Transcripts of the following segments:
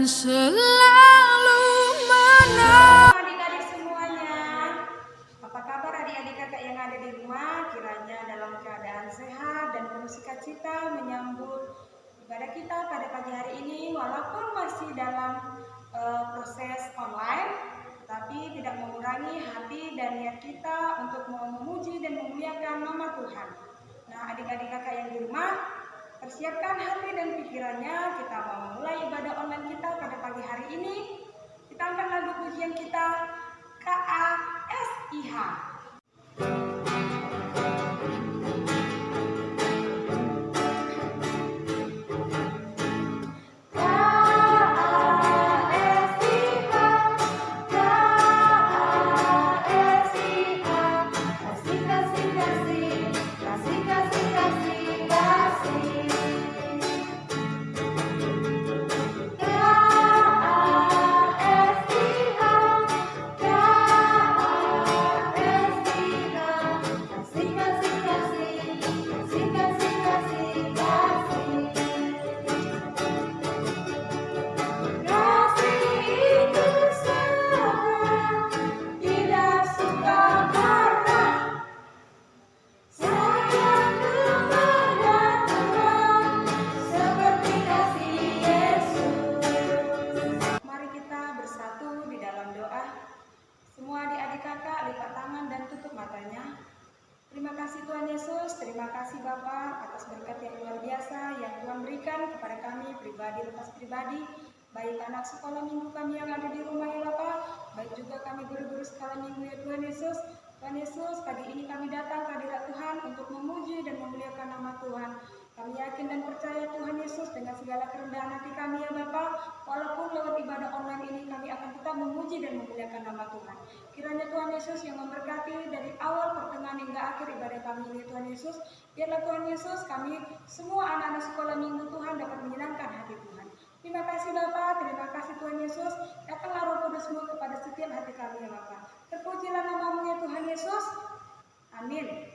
selalu menang. Adik-adik semuanya, apa kabar adik-adik kakak yang ada di rumah? Kiranya dalam keadaan sehat dan penuh sukacita menyambut ibadah kita pada pagi hari ini, walaupun masih dalam proses online, tapi tidak mengurangi hati dan niat kita untuk memuji dan memuliakan nama Tuhan. Nah, adik-adik kakak yang di rumah, persiapkan hati dan pikirannya, kita mau memulai ibadah online kita pada pagi hari ini. Kita angkat lagu pujian kita, KASIH. Semua adik-adik kakak lipat tangan dan tutup matanya. Terima kasih Tuhan Yesus, terima kasih Bapa atas berkat yang luar biasa yang Tuhan berikan kepada kami pribadi lepas pribadi, baik anak sekolah minggu kami yang ada di rumah ya Bapa, baik juga kami guru-guru sekolah minggu ya Tuhan Yesus. Tuhan Yesus, pagi ini kami datang ke hadirat Tuhan untuk memuji dan memuliakan nama Tuhan. Kami yakin dan percaya Tuhan Yesus dengan segala kerendahan hati kami ya Bapa, walaupun lewat ibadah online ini kami akan tetap memuji dan memuliakan nama Tuhan. Kiranya Tuhan Yesus yang memberkati dari awal pertengahan hingga akhir ibadah kami ini Tuhan Yesus. Biarlah Tuhan Yesus kami semua anak-anak sekolah minggu Tuhan dapat menyenangkan hati Tuhan. Terima kasih Bapa, terima kasih Tuhan Yesus. Datanglah Roh Kudus-Mu kepada setiap hati kami ya Bapa. Terpujilah nama-Mu ya Tuhan Yesus. Amin.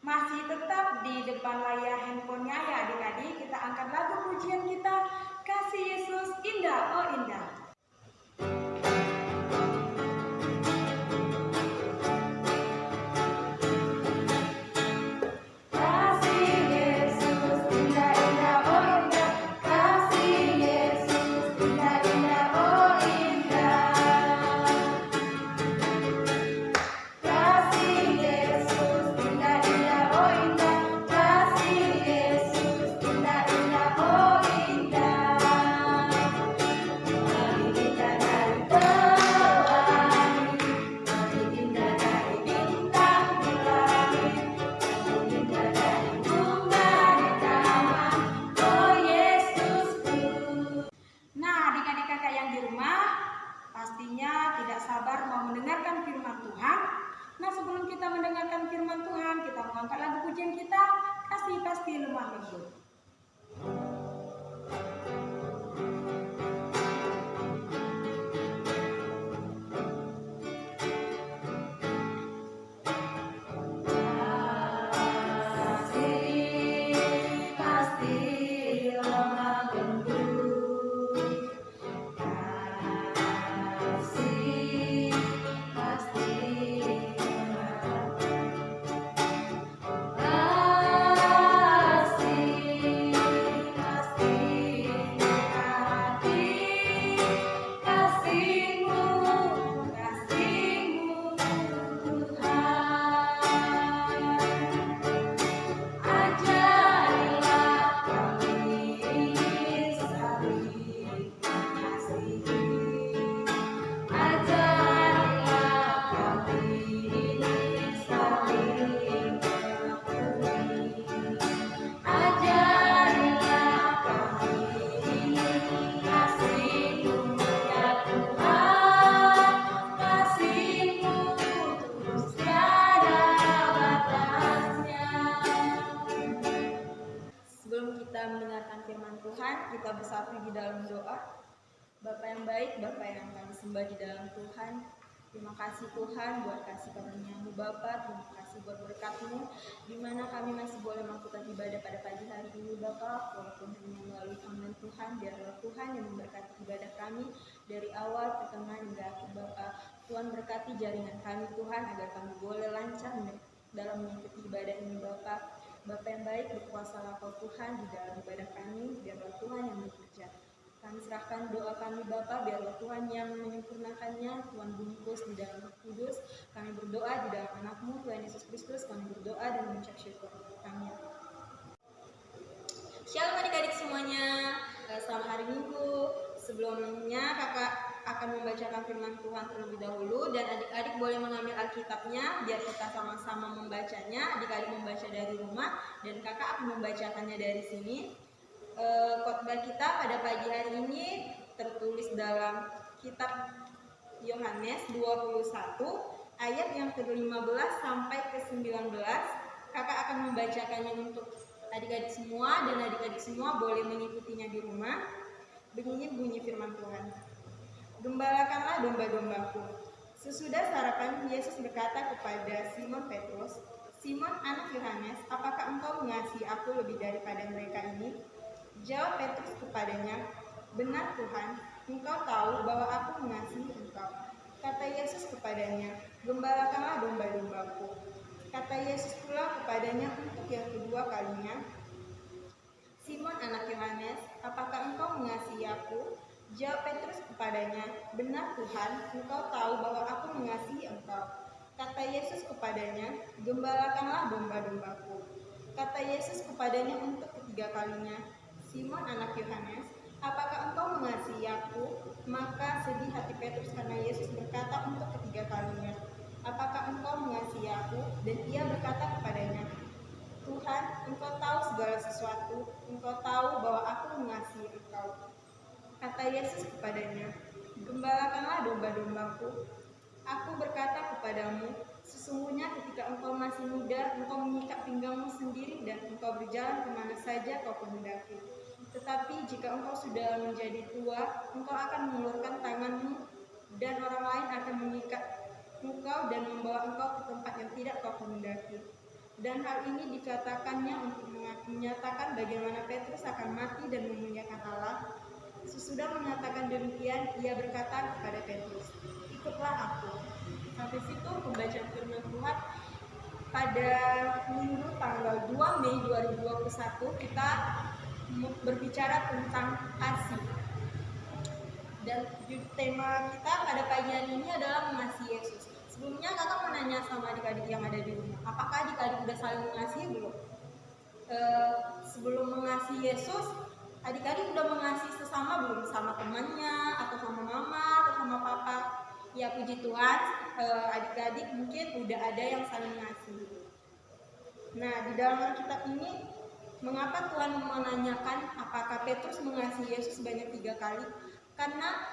Masih tetap di depan layar handphonenya ya adik-adik, kita angkat lagu pujian kita, Kasih Yesus Indah, oh Indah. Pastinya tidak sabar mau mendengarkan firman Tuhan. Nah, sebelum kita mendengarkan firman Tuhan, kita mengangkat lagu pujian kita, Kasih Pasti Lemah Lembut. Mendengarkan firman Tuhan, kita bersatu di dalam doa. Bapa yang baik, Bapa yang kami sembah di dalam Tuhan, Terima kasih Tuhan buat kasih karunia-Mu Bapa, terima kasih buat berkat-Mu, di mana kami masih boleh melakukan ibadah pada pagi hari ini Bapa, walaupun hanya melalui firman Tuhan, biarlah Tuhan yang memberkati ibadah kami dari awal, pertengahan hingga akhir Bapa. Tuhan berkati jaringan kami Tuhan, agar kami boleh lancar dalam mengikuti ibadah ini Bapa. Bapa yang baik, berkuasalah Kau Tuhan di dalam ibadah kami, biarlah Tuhan yang bekerja. Kami serahkan doa kami Bapa, biarlah Tuhan yang menyempurnakannya, Tuhan bungkus di dalam Roh Kudus. Kami berdoa di dalam anak-Mu, Tuhan Yesus Kristus, kami berdoa dan mengucap syukur. Amin. Shalom adik-adik semuanya, selamat hari Minggu. Sebelumnya kakak akan membacakan firman Tuhan terlebih dahulu, dan adik-adik boleh mengambil Alkitabnya biar kita sama-sama membacanya. Adik-adik membaca dari rumah dan kakak akan membacakannya dari sini. Khotbah kita pada pagi hari ini tertulis dalam kitab Yohanes 21 ayat yang ke-15 sampai ke-19. Kakak akan membacakannya untuk adik-adik semua, dan adik-adik semua boleh mengikutinya di rumah. Begini bunyi firman Tuhan. Gembalakanlah domba-dombaku. Sesudah sarapan, Yesus berkata kepada Simon Petrus, Simon anak Yohanes, apakah engkau mengasihi aku lebih daripada mereka ini? Jawab Petrus kepadanya, benar Tuhan, engkau tahu bahwa aku mengasihi engkau. Kata Yesus kepadanya, gembalakanlah domba-dombaku. Kata Yesus pula kepadanya untuk yang kedua kalinya, Simon anak Yohanes, apakah engkau mengasihi aku? Jawab Petrus kepadanya, benar Tuhan, engkau tahu bahwa aku mengasihi engkau. Kata Yesus kepadanya, gembalakanlah domba-dombaku. Kata Yesus kepadanya untuk ketiga kalinya, Simon anak Yohanes, apakah engkau mengasihi aku? Maka sedih hati Petrus karena Yesus berkata untuk ketiga kalinya, apakah engkau mengasihi aku? Dan ia berkata kepadanya, Tuhan, engkau tahu segala sesuatu, engkau tahu bahwa aku mengasihi engkau. Kata Yesus kepadanya, gembalakanlah domba-dombaku. Aku berkata kepadamu, sesungguhnya ketika engkau masih muda, engkau mengikat pinggangmu sendiri dan engkau berjalan kemana saja kau kehendaki. Tetapi jika engkau sudah menjadi tua, engkau akan mengulurkan tanganmu dan orang lain akan mengikat engkau dan membawa engkau ke tempat yang tidak kau kehendaki. Dan hal ini dikatakannya untuk menyatakan bagaimana Petrus akan mati dan memuliakan Allah. Sesudah mengatakan demikian, ia berkata kepada Petrus, ikutlah aku. Sampai situ pembacaan firman Tuhan. Pada minggu tanggal 2 Mei 2021 kita berbicara tentang kasih. Dan tema kita pada pagi hari ini adalah mengasihi Yesus. Sebelumnya kakak mau nanya sama adik-adik yang ada di rumah, apakah adik-adik udah saling mengasihi belum? Sebelum mengasihi Yesus, adik-adik udah mengasihi sesama belum? Sama temannya, atau sama mama, atau sama papa? Ya puji Tuhan, adik-adik mungkin udah ada yang saling mengasihi. Nah, di dalam Alkitab ini, mengapa Tuhan menanyakan apakah Petrus mengasihi Yesus sebanyak 3 kali? Karena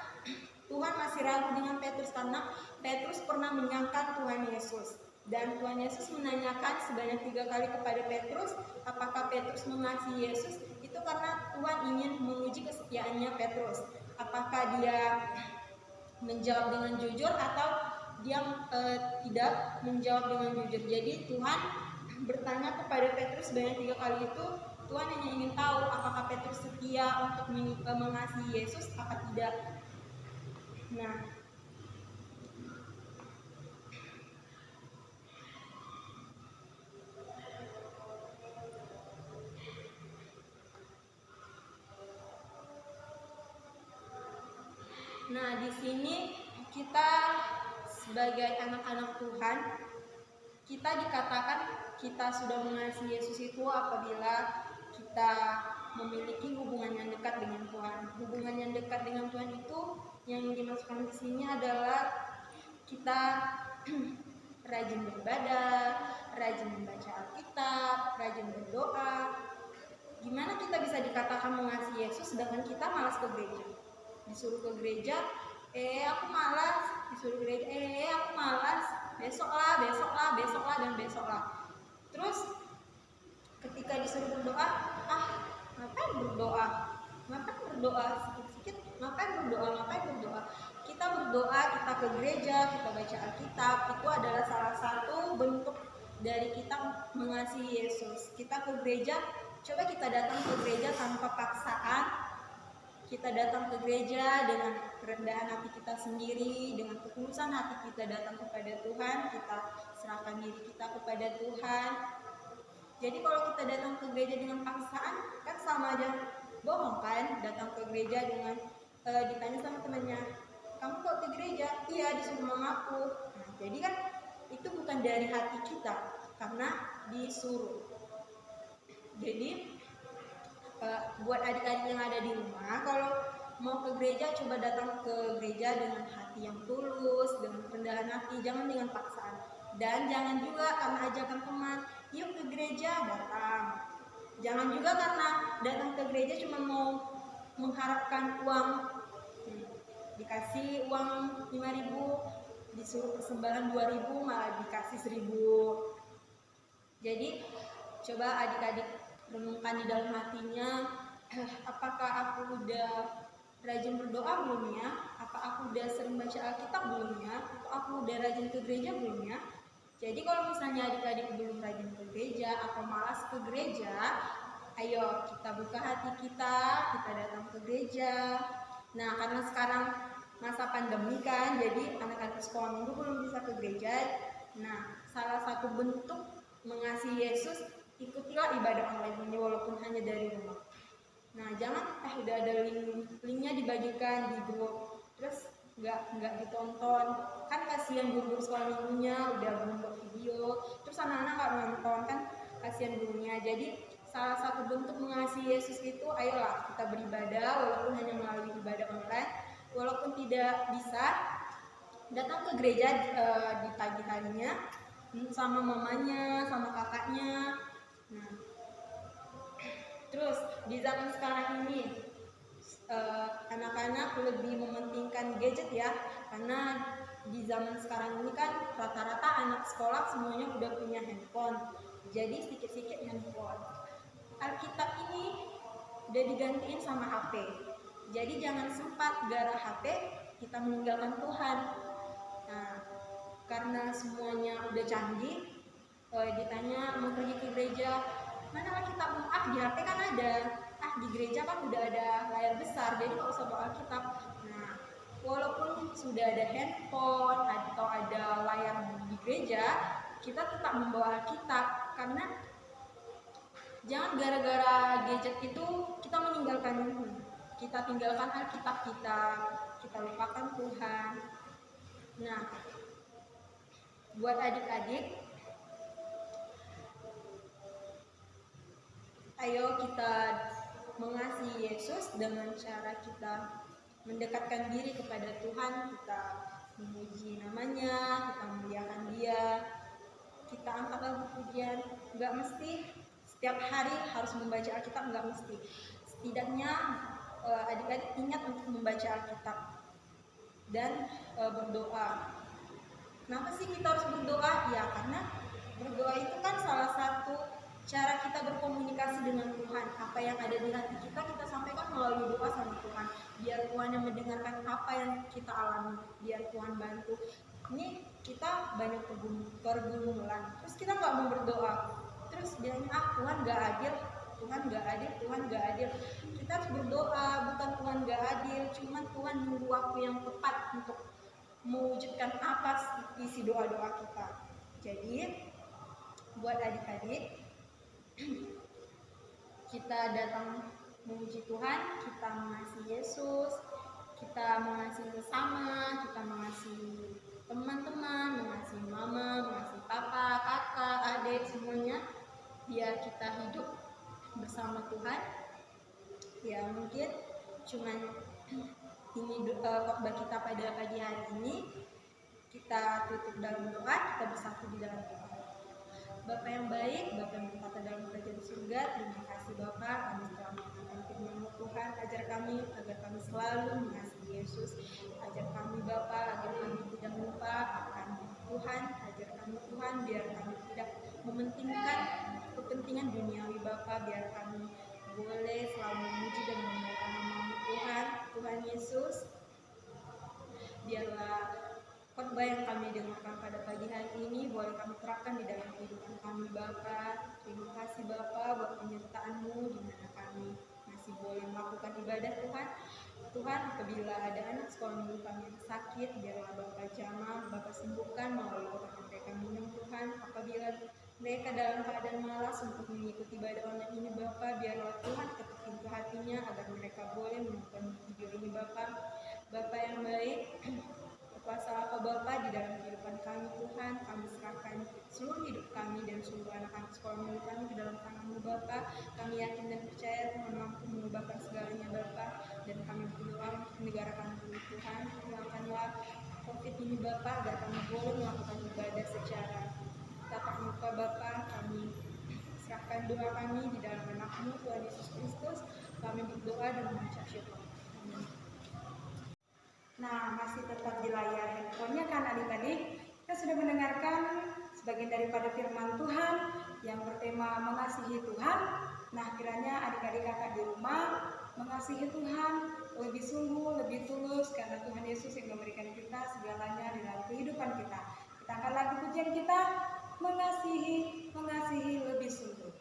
Tuhan masih ragu dengan Petrus, karena Petrus pernah menyangkal Tuhan Yesus. Dan Tuhan Yesus menanyakan sebanyak 3 kali kepada Petrus, apakah Petrus mengasihi Yesus? Itu karena Tuhan ingin menguji kesetiaannya Petrus. Apakah dia menjawab dengan jujur atau dia tidak menjawab dengan jujur. Jadi Tuhan bertanya kepada Petrus sebanyak 3 kali itu. Tuhan hanya ingin tahu apakah Petrus setia untuk mengasihi Yesus atau tidak. Nah, di sini kita sebagai anak-anak Tuhan, kita dikatakan kita sudah mengasihi Yesus itu apabila kita memiliki hubungan yang dekat dengan Tuhan. Hubungan yang dekat dengan Tuhan itu yang dimasukkan di sini adalah kita rajin beribadah, rajin membaca Alkitab, rajin berdoa. Gimana kita bisa dikatakan mengasihi Yesus sedangkan kita malas ke gereja? Disuruh ke gereja, aku malas. Disuruh ke gereja, aku malas. Besoklah, dan besoklah. Terus ketika disuruh berdoa, ngapain berdoa? Ngapain berdoa? Sikit-sikit, ngapain berdoa? Kita kita berdoa, kita ke gereja, kita baca Alkitab, itu adalah salah satu bentuk dari kita mengasihi Yesus. Kita ke gereja, coba kita datang ke gereja tanpa paksaan. Kita datang ke gereja dengan kerendahan hati kita sendiri, dengan ketulusan hati kita datang kepada Tuhan, kita serahkan diri kita kepada Tuhan. Jadi kalau kita datang ke gereja dengan paksaan, kan sama aja bohong kan? Datang ke gereja dengan ditanya sama temannya, kamu kok ke gereja? Iya, disuruh mamaku. Nah, jadi kan itu bukan dari hati kita, karena disuruh. Jadi buat adik-adik yang ada di rumah, kalau mau ke gereja, coba datang ke gereja dengan hati yang tulus, dengan kerendahan hati, jangan dengan paksaan. Dan jangan juga karena ajakan teman, yuk ke gereja, datang. Jangan juga karena datang ke gereja cuma mau mengharapkan uang, dikasih uang 5.000, disuruh persembahan 2.000, malah dikasih 1.000. Jadi coba adik-adik renungkan di dalam hatinya, apakah aku udah rajin berdoa belum ya? Apa aku udah sering baca Alkitab belum ya? Atau aku udah rajin ke gereja belum ya? Jadi kalau misalnya adik-adik belum rajin ke gereja atau malas ke gereja, ayo kita buka hati kita datang ke gereja. Nah, karena sekarang masa pandemi kan, jadi anak-anak sekolah minggu belum bisa ke gereja. Nah, salah satu bentuk mengasihi Yesus, ikutilah ibadah online ini walaupun hanya dari rumah. Nah, jangan udah ada linknya dibagikan di grup, terus nggak ditonton. Kan kasihan guru sekolah minggunya udah membuat video, terus anak-anak nggak nonton, kan kasihan gurunya. Jadi salah satu bentuk mengasihi Yesus itu, ayolah kita beribadah walaupun hanya melalui ibadah online. Walaupun tidak bisa datang ke gereja di pagi harinya sama mamanya, sama kakaknya. Nah, terus di zaman sekarang ini anak-anak lebih mementingkan gadget ya, karena di zaman sekarang ini kan rata-rata anak sekolah semuanya udah punya handphone, jadi sedikit-sedikit handphone. Alkitab ini udah digantiin sama HP, jadi jangan sempat gara HP kita meninggalkan Tuhan. Nah, karena semuanya udah canggih, ditanya mau pergi ke gereja, mana Alkitabmu? Di HP kan ada, di gereja kan udah ada layar besar, jadi nggak usah bawa Alkitab. Nah, walaupun sudah ada handphone atau ada layar di gereja, kita tetap membawa Alkitab, karena jangan gara-gara gadget itu kita tinggalkan Alkitab kita lupakan Tuhan. Nah, buat adik-adik, ayo kita mengasihi Yesus dengan cara kita mendekatkan diri kepada Tuhan, kita memuji namanya, kita memuliakan Dia, kita angkat lagu pujian. Nggak mesti setiap hari harus membaca Alkitab, nggak mesti. Setidaknya adik-adik ingat untuk membaca Alkitab dan berdoa. Kenapa sih kita harus berdoa? Ya, karena berdoa itu kan salah satu cara kita berkomunikasi dengan Tuhan. Apa yang ada di hati kita sampaikan melalui doa sama Tuhan. Biar Tuhan yang mendengarkan apa yang kita alami, biar Tuhan bantu. Ini kita banyak pergumulan, terus kita nggak mau berdoa, terus bilangnya Tuhan nggak adil, Tuhan nggak adil, Tuhan nggak adil. Kita harus berdoa, bukan Tuhan nggak adil, cuman Tuhan nunggu waktu yang tepat untuk mewujudkan apa isi doa-doa kita. Jadi buat adik-adik, kita datang memuji Tuhan, kita mengasihi Yesus, kita mengasihi sesama, kita mengasihi teman-teman, mengasihi mama, mengasihi papa, kakak, adik, semuanya, biar kita hidup bersama Tuhan. Ya, mungkin cuman ini khotbah kita pada pagi hari ini. Kita tutup dalam doa, kita bersatu di dalam doa. Bapa yang baik, Bapa yang berkata dalam kerajaan surga, terima kasih Bapa, kami telah mendengarkan firman-Mu Tuhan. Ajar kami agar kami selalu mengasihi Yesus. Ajar kami Bapa agar kami tidak lupa akan Tuhan. Ajar kami Tuhan biar kami tidak mementingkan kepentingan duniawi Bapa, biar kami boleh selalu memuji dan memuliakan nama-Mu Tuhan, Tuhan Yesus. biarlah khotbah yang kami dengarkan pada pagi hari ini boleh kami terapkan di dalam kehidupan kami Bapa. Terima kasih Bapa buat penyertaan-Mu di mana kami masih boleh melakukan ibadah Tuhan. Tuhan, apabila ada anak sekolah minggu kami yang sakit, biarlah Bapa jamah, Bapa sembuhkan melalui obat yang mereka minum Tuhan. Apabila mereka dalam keadaan malas untuk mengikuti ibadah online ini Bapa, biarlah Tuhan ketuk pintu hatinya agar mereka boleh menonton video ini Bapa. Bapa yang baik, kuasa apa Bapa di dalam kehidupan kami Tuhan, kami serahkan seluruh hidup kami dan seluruh anak-anak sekolah minggu kami ke dalam tangan-Mu Bapa. Kami yakin dan percaya Tuhan mampu mengubahkan segalanya Bapa, dan kami berdoa untuk negara kami dulu Tuhan. Hilangkanlah COVID ini Bapa agar kami boleh melakukan ibadah secara tatap muka Bapa. Kami serahkan doa kami di dalam anak-Mu Tuhan Yesus Kristus. Kami berdoa dan mengucap syukur. Amin. Nah, masih tetap di layar handphonenya kan adik-adik. Kita sudah mendengarkan sebagian daripada firman Tuhan yang bertema mengasihi Tuhan. Nah, kiranya adik-adik kakak di rumah mengasihi Tuhan lebih sungguh, lebih tulus, karena Tuhan Yesus yang memberikan kita segalanya di dalam kehidupan kita. Kita akan lagu pujian kita, mengasihi lebih sungguh.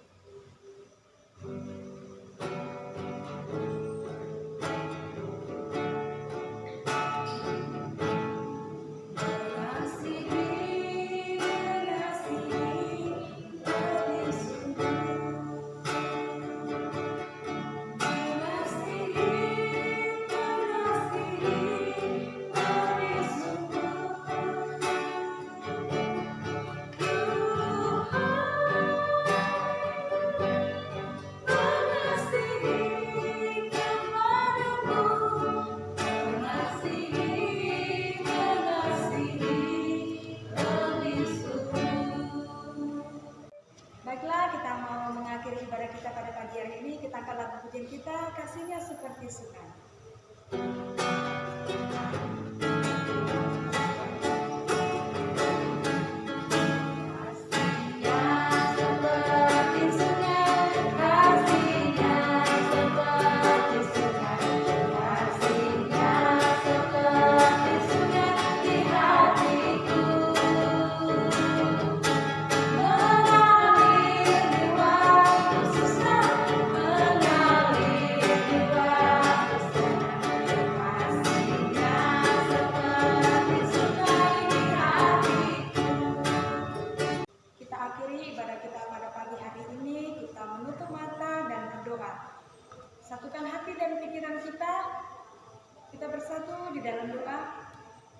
Baiklah, kita mau mengakhiri ibadah kita pada pagi hari ini. Kita akan lagu pujian kita, kasihnya seperti sungai. Satukan hati dan pikiran kita bersatu di dalam doa.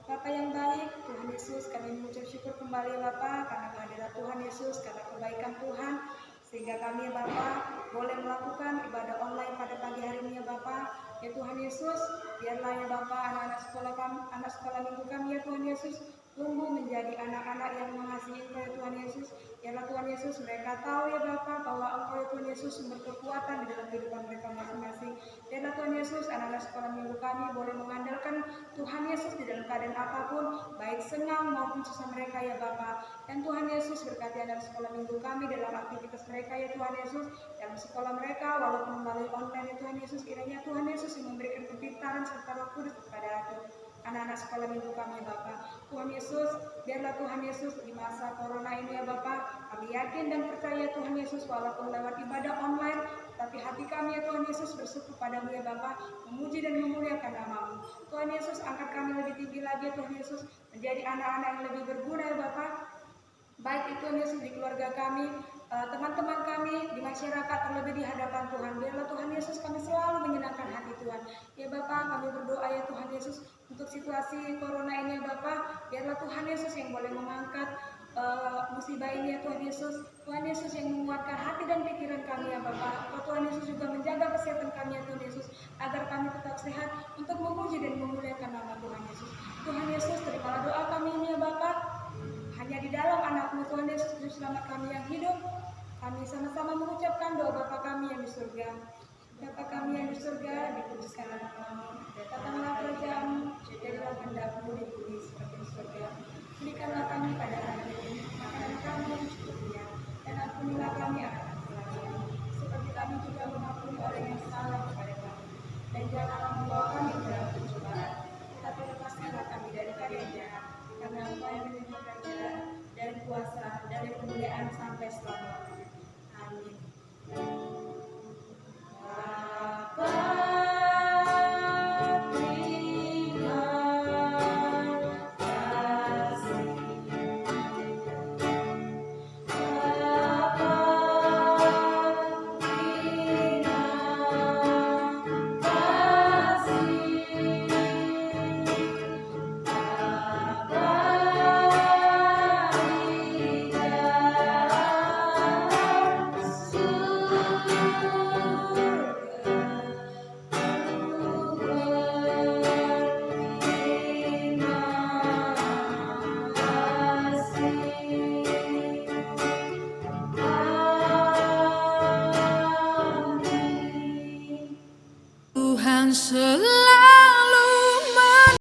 Bapa yang baik, Tuhan Yesus, kami mengucap syukur kembali Bapa karena kehadiran Tuhan Yesus, karena kebaikan Tuhan, sehingga kami Bapa boleh melakukan ibadah online pada pagi hari ini ya Bapa. Ya Tuhan Yesus, biarlah ya Bapa anak sekolah minggu kami ya Tuhan Yesus, tumbuh menjadi anak-anak yang mengasihi Engkau ya Tuhan Yesus. Biarlah Tuhan Yesus mereka tahu ya Bapa bahwa Engkau ya Tuhan Yesus sumber kekuatan di dalam kehidupan mereka masing-masing. Biarlah Tuhan Yesus anak-anak sekolah minggu kami boleh mengandalkan Tuhan Yesus di dalam keadaan apapun, baik senang maupun susah mereka ya Bapa. Dan Tuhan Yesus berkati anak sekolah minggu kami dalam aktivitas mereka ya Tuhan Yesus, dalam sekolah mereka walaupun melalui online ya Tuhan Yesus, kiranya Tuhan Yesus yang memberikan kepintaran serta Roh Kudus kepada anak-anak sekolah minggu kami Bapa. Tuhan Yesus, biarlah Tuhan Yesus di masa corona ini ya Bapa, kami yakin dan percaya Tuhan Yesus walaupun lewat ibadah online, tapi hati kami ya Tuhan Yesus bersyukur padamu ya Bapa, memuji dan memuliakan nama-Mu. Tuhan Yesus, angkat kami lebih tinggi lagi ya Tuhan Yesus, menjadi anak-anak yang lebih berguna ya Bapa, baik itu Tuhan Yesus di keluarga kami, teman-teman kami, di masyarakat, terlebih di hadapan Tuhan. Biarlah Tuhan Yesus kami selalu menyenangkan hati Tuhan. Ya Bapa, kami berdoa ya Tuhan Yesus untuk situasi corona ini ya Bapa. Biarlah Tuhan Yesus yang boleh mengangkat musibah ini ya Tuhan Yesus. Tuhan Yesus yang menguatkan hati dan pikiran kami ya Bapa. Tuhan Yesus juga menjaga kesehatan kami ya Tuhan Yesus, agar kami tetap sehat untuk memuji dan memuliakan nama Tuhan Yesus. Tuhan Yesus, terimalah doa kami ini ya Bapa. Hanya di dalam anak-Mu Tuhan Yesus, Juru Selamat kami yang hidup, kami sama-sama mengucapkan doa Bapa kami yang di surga. Bapa kami yang di surga, dikuduskanlah nama-Mu.